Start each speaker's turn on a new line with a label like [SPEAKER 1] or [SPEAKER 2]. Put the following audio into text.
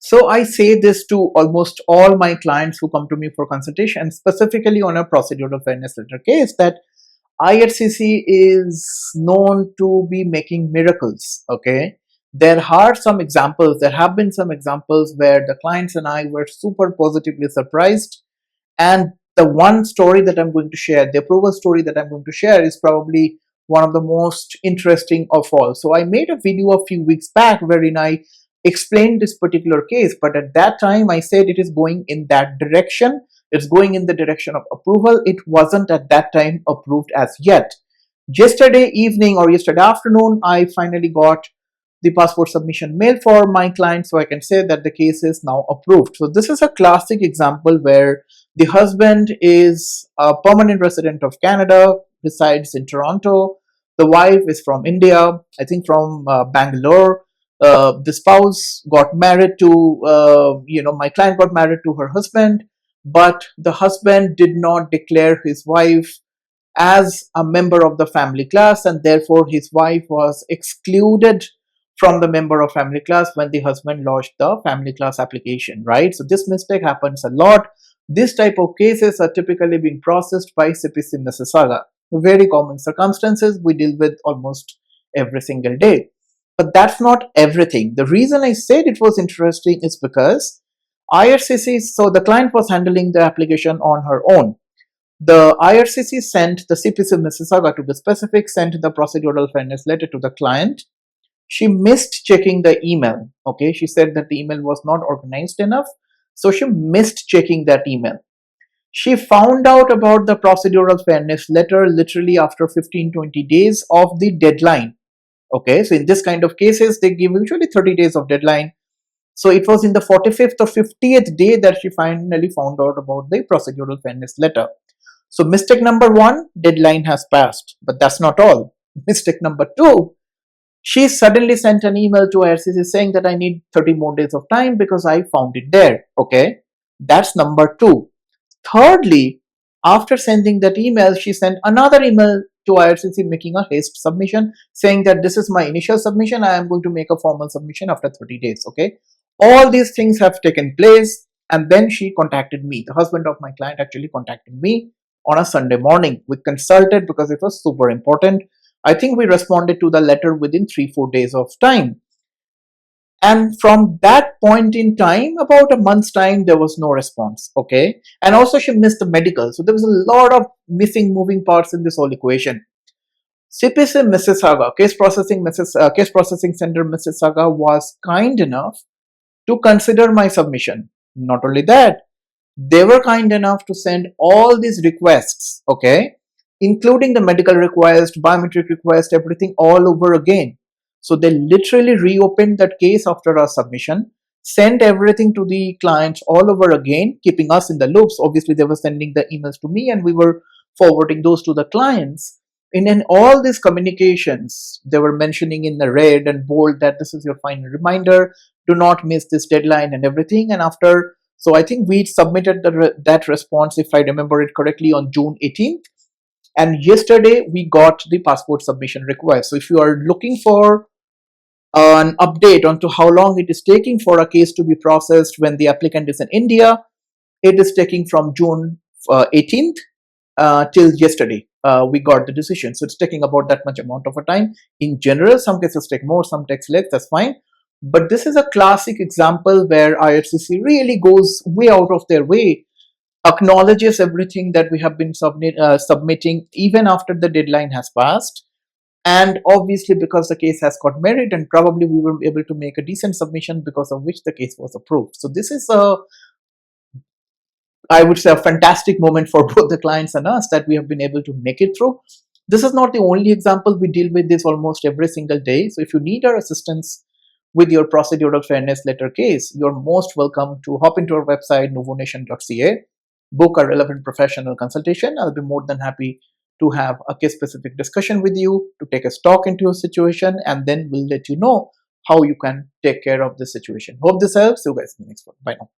[SPEAKER 1] So I say this to almost all my clients who come to me for consultation, specifically on a procedural fairness letter case, that IRCC is known to be making miracles. Okay, there are some examples, there have been some examples where the clients and I were super positively surprised. And the one story that I'm going to share, the approval story that I'm going to share, is probably one of the most interesting of all. So I made a video a few weeks back wherein I explained this particular case, but at that time I said it is going in that direction. It's going in the direction of approval. It wasn't at that time approved as yet. Yesterday evening or yesterday afternoon, I finally got the passport submission mail for my client, so I can say that the case is now approved. So this is a classic example where the husband is a permanent resident of Canada, resides in Toronto. The wife is from India, I think from Bangalore. The spouse got married to, my client got married to her husband, but the husband did not declare his wife as a member of the family class, and therefore his wife was excluded from the member of family class when the husband lodged the family class application, right? So this mistake happens a lot. This type of cases are typically being processed by CPC Mississauga. Very common circumstances we deal with almost every single day. But that's not everything. The reason I said it was interesting is because IRCC, so the client was handling the application on her own. The IRCC sent the CPC Mississauga, to be specific, sent the procedural fairness letter to the client. She missed checking the email. Okay, she said that the email was not organized enough, so she missed checking that email. She found out about the procedural fairness letter literally after 15-20 days of the deadline. Okay, so in this kind of cases, they give usually 30 days of deadline. So it was in the 45th or 50th day that she finally found out about the procedural fairness letter. So mistake number one, deadline has passed, but that's not all. Mistake number two, she suddenly sent an email to IRCC saying that I need 30 more days of time because I found it there. Okay, that's number two. Thirdly, after sending that email, she sent another email to IRCC making a haste submission saying that this is my initial submission. I am going to make a formal submission after 30 days. Okay, all these things have taken place, and then she contacted me. The husband of my client actually contacted me on a Sunday morning. We consulted because it was super important. I think we responded to the letter within 3-4 days of time. And from that point in time, about a month's time, there was no response. Okay. And also she missed the medical. So there was a lot of missing moving parts in this whole equation. CPC Mississauga, Case Processing Center Mississauga, was kind enough to consider my submission. Not only that, they were kind enough to send all these requests, okay, including the medical request, biometric request, everything all over again. So they literally reopened that case after our submission, sent everything to the clients all over again, keeping us in the loops. Obviously, they were sending the emails to me and we were forwarding those to the clients. And in all these communications, they were mentioning in the red and bold that this is your final reminder, do not miss this deadline and everything. And after, so I think we submitted that response, if I remember it correctly, on June 18th. And yesterday we got the passport submission request. So if you are looking for an update onto how long it is taking for a case to be processed when the applicant is in India, it is taking from June 18th till yesterday. We got the decision. So it's taking about that much amount of a time. In general, some cases take more, some takes less, that's fine. But this is a classic example where IRCC really goes way out of their way, acknowledges everything that we have been submitting even after the deadline has passed. And obviously, because the case has got merit, and probably we were able to make a decent submission because of which the case was approved. So this is I would say, a fantastic moment for both the clients and us that we have been able to make it through. This is not the only example. We deal with this almost every single day. So if you need our assistance with your procedural fairness letter case, you're most welcome to hop into our website, nuvonation.ca, book a relevant professional consultation. I'll be more than happy to have a case-specific discussion with you, to take a stock into a situation, and then we'll let you know how you can take care of the situation. Hope this helps. See you guys in the next one. Bye now.